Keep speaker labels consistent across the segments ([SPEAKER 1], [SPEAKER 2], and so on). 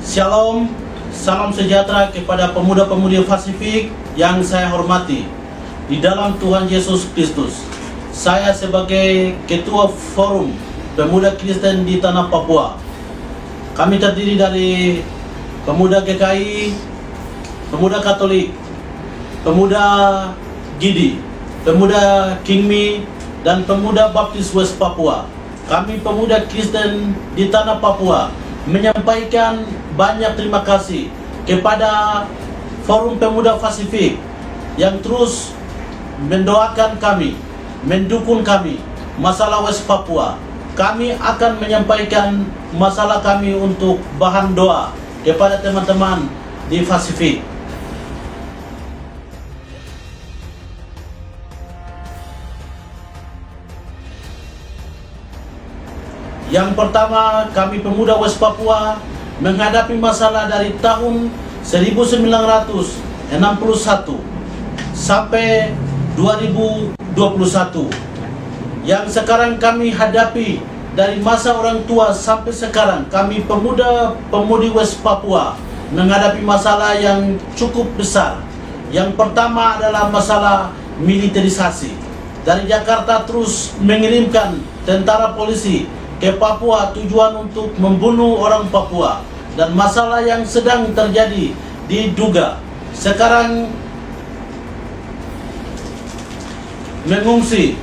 [SPEAKER 1] Shalom, salam sejahtera kepada pemuda-pemudi Pasifik yang saya hormati di dalam Tuhan Yesus Kristus. Saya sebagai Ketua Forum Pemuda Kristen di Tanah Papua. Kami terdiri dari pemuda GKI, pemuda Katolik, pemuda Gidi, pemuda Kingmi, dan pemuda Baptis West Papua. Kami pemuda Kristen di Tanah Papua menyampaikan banyak terima kasih kepada Forum Pemuda Pasifik yang terus mendoakan kami, mendukung kami masalah West Papua. Kami akan menyampaikan masalah kami untuk bahan doa kepada teman-teman di Pasifik. Yang pertama, kami pemuda West Papua menghadapi masalah dari tahun 1961 sampai 2021. Yang sekarang kami hadapi dari masa orang tua sampai sekarang, kami pemuda-pemudi West Papua menghadapi masalah yang cukup besar. Yang pertama adalah masalah militerisasi. Dari Jakarta terus mengirimkan tentara polisi ke Papua tujuan untuk membunuh orang Papua, dan masalah yang sedang terjadi diduga sekarang mengungsi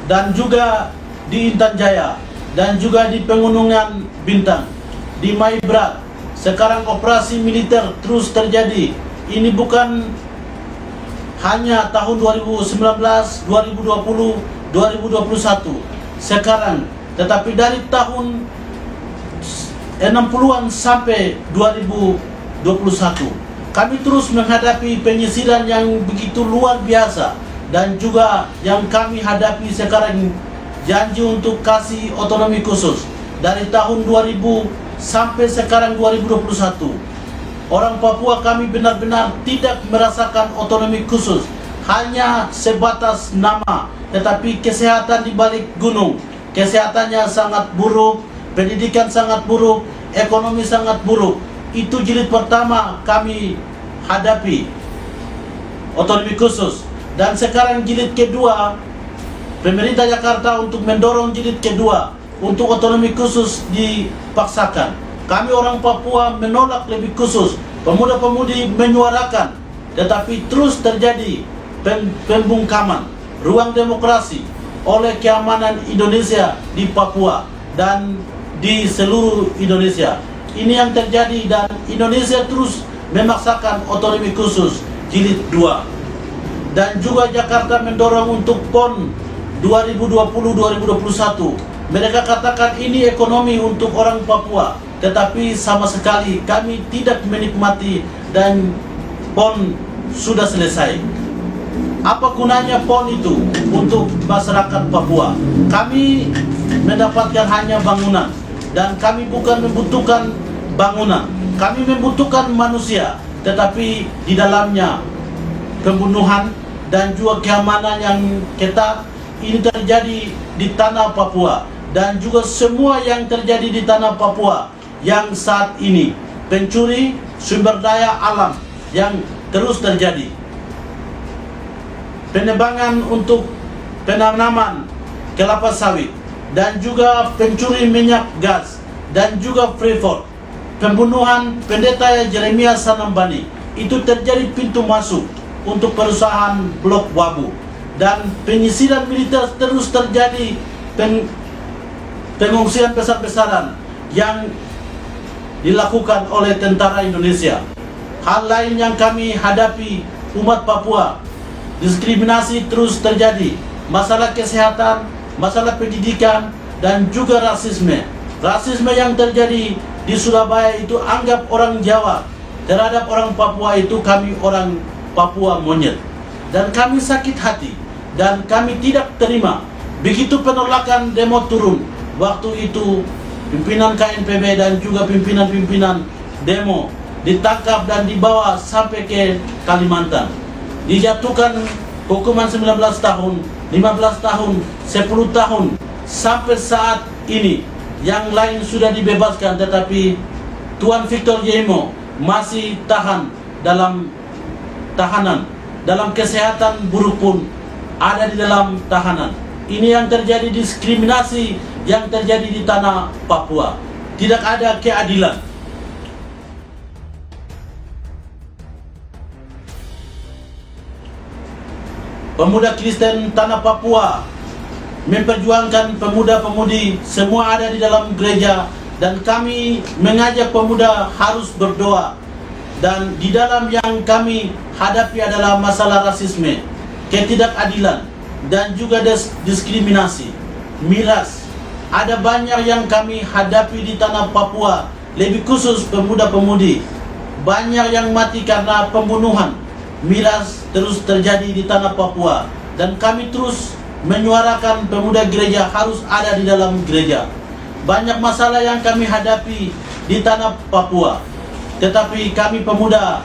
[SPEAKER 1] dan juga di Intan Jaya dan juga di Pegunungan Bintang, di Maibrat. Sekarang operasi militer terus terjadi. Ini bukan hanya tahun 2019, 2020, 2021 sekarang, tetapi dari tahun 60-an sampai 2021 kami terus menghadapi penyisiran yang begitu luar biasa. Dan juga yang kami hadapi sekarang, janji untuk kasih otonomi khusus dari tahun 2000 sampai sekarang 2021. Orang Papua kami benar-benar tidak merasakan otonomi khusus, hanya sebatas nama, tetapi kesehatan di balik gunung, kesehatannya sangat buruk, pendidikan sangat buruk, ekonomi sangat buruk. Itu jilid pertama kami hadapi, otonomi khusus. Dan sekarang jilid kedua, pemerintah Jakarta untuk mendorong jilid kedua untuk otonomi khusus dipaksakan. Kami orang Papua menolak lebih khusus, pemuda-pemudi menyuarakan, tetapi terus terjadi pembungkaman ruang demokrasi oleh keamanan Indonesia di Papua dan di seluruh Indonesia. Ini yang terjadi, dan Indonesia terus memaksakan otonomi khusus jilid 2. Dan juga Jakarta mendorong untuk PON 2020-2021. Mereka katakan ini ekonomi untuk orang Papua, tetapi sama sekali kami tidak menikmati dan PON sudah selesai. Apa gunanya PON itu untuk masyarakat Papua? Kami mendapatkan hanya bangunan, dan kami bukan membutuhkan bangunan. Kami membutuhkan manusia, tetapi di dalamnya pembunuhan dan juga keamanan yang ketat. Ini terjadi di tanah Papua, dan juga semua yang terjadi di tanah Papua yang saat ini, pencuri sumber daya alam yang terus terjadi, penebangan untuk penanaman kelapa sawit, dan juga pencuri minyak gas, dan juga Freeport, pembunuhan pendeta Jeremia Sanambani. Itu terjadi pintu masuk untuk perusahaan Blok Wabu, dan penyisiran militer terus terjadi, pengungsian besar-besaran yang dilakukan oleh tentara Indonesia. Hal lain yang kami hadapi umat Papua, diskriminasi terus terjadi, masalah kesehatan, masalah pendidikan, dan juga rasisme. Rasisme yang terjadi di Surabaya itu anggap orang Jawa terhadap orang Papua itu kami orang Papua monyet. Dan kami sakit hati, dan kami tidak terima. Begitu penolakan demo turun, waktu itu pimpinan KNPB dan juga pimpinan-pimpinan demo ditangkap dan dibawa sampai ke Kalimantan. Dijatuhkan hukuman 19 tahun, 15 tahun, 10 tahun, sampai saat ini. Yang lain sudah dibebaskan, tetapi Tuan Victor Yemo masih dalam tahanan, dalam kesehatan buruk pun ada di dalam tahanan. Ini yang terjadi, diskriminasi yang terjadi di tanah Papua. Tidak ada keadilan. Pemuda Kristen tanah Papua memperjuangkan pemuda-pemudi semua ada di dalam gereja, dan kami mengajak pemuda harus berdoa. Dan di dalam yang kami hadapi adalah masalah rasisme, ketidakadilan, dan juga diskriminasi, miras. Ada banyak yang kami hadapi di tanah Papua, lebih khusus pemuda-pemudi. Banyak yang mati karena pembunuhan, miras terus terjadi di tanah Papua, dan kami terus menyuarakan pemuda gereja harus ada di dalam gereja. Banyak masalah yang kami hadapi di tanah Papua, tetapi kami pemuda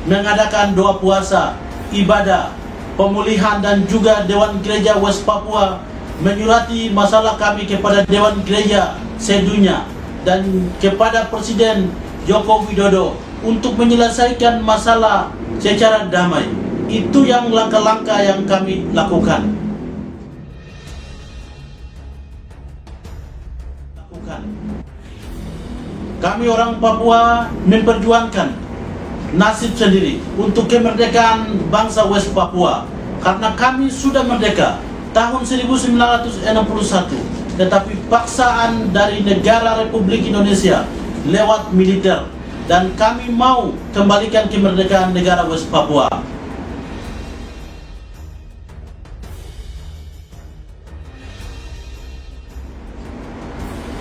[SPEAKER 1] mengadakan doa puasa, ibadah, pemulihan, dan juga Dewan Gereja West Papua menyurati masalah kami kepada Dewan Gereja sedunia dan kepada Presiden Joko Widodo untuk menyelesaikan masalah secara damai. Itu yang langkah-langkah yang kami lakukan. Kami orang Papua memperjuangkan nasib sendiri untuk kemerdekaan bangsa West Papua, karena kami sudah merdeka tahun 1961, tetapi paksaan dari negara Republik Indonesia lewat militer, dan kami mau kembalikan kemerdekaan negara West Papua.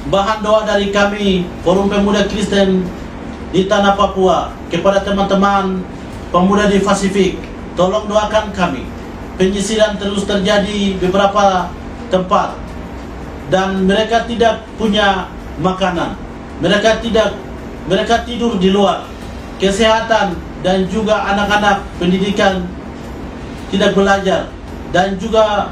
[SPEAKER 1] Bahan doa dari kami, Forum Pemuda Kristen di tanah Papua, kepada teman-teman pemuda di Pasifik, tolong doakan kami. Penyisiran terus terjadi beberapa tempat, dan mereka tidak punya makanan, mereka tidur di luar. Kesehatan dan juga anak-anak pendidikan tidak belajar, dan juga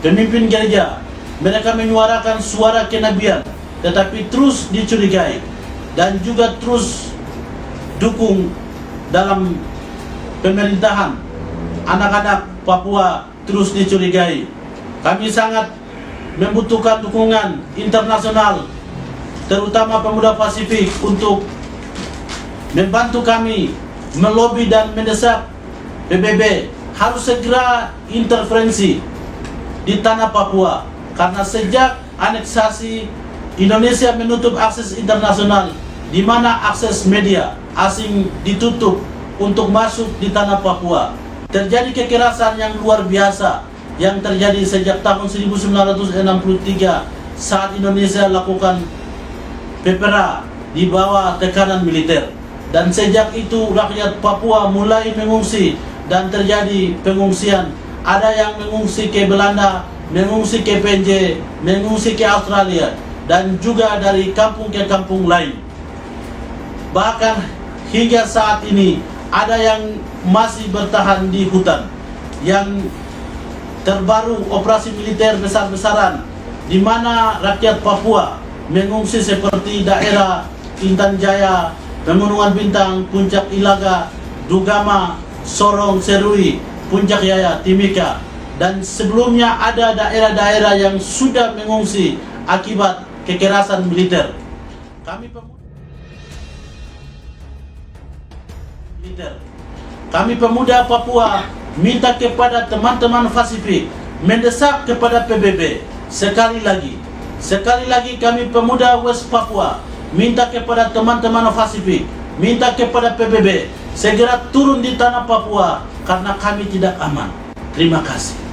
[SPEAKER 1] pemimpin gereja, mereka menyuarakan suara kenabian, tetapi terus dicurigai dan juga terus dukung dalam pemerintahan. Anak-anak Papua terus dicurigai. Kami sangat membutuhkan dukungan internasional, terutama pemuda Pasifik, untuk membantu kami melobi dan mendesak PBB harus segera intervensi di tanah Papua. Karena sejak aneksasi, Indonesia menutup akses internasional, di mana akses media asing ditutup untuk masuk di tanah Papua. Terjadi kekerasan yang luar biasa yang terjadi sejak tahun 1963 saat Indonesia lakukan PPRA di bawah tekanan militer. Dan sejak itu rakyat Papua mulai mengungsi dan terjadi pengungsian. Ada yang mengungsi ke Belanda, mengungsi ke PNJ, mengungsi ke Australia, dan juga dari kampung ke kampung lain. Bahkan hingga saat ini ada yang masih bertahan di hutan. Yang terbaru operasi militer besar-besaran, di mana rakyat Papua mengungsi seperti daerah Intan Jaya, Pegunungan Bintang, Puncak Ilaga, Dugama, Sorong, Serui, Puncak Yaya, Timika. Dan sebelumnya ada daerah-daerah yang sudah mengungsi akibat kekerasan militer. Kami pemuda Papua minta kepada teman-teman Pasifik, mendesak kepada PBB. Sekali lagi kami pemuda West Papua minta kepada teman-teman Pasifik, minta kepada PBB segera turun di tanah Papua, karena kami tidak aman. Terima kasih.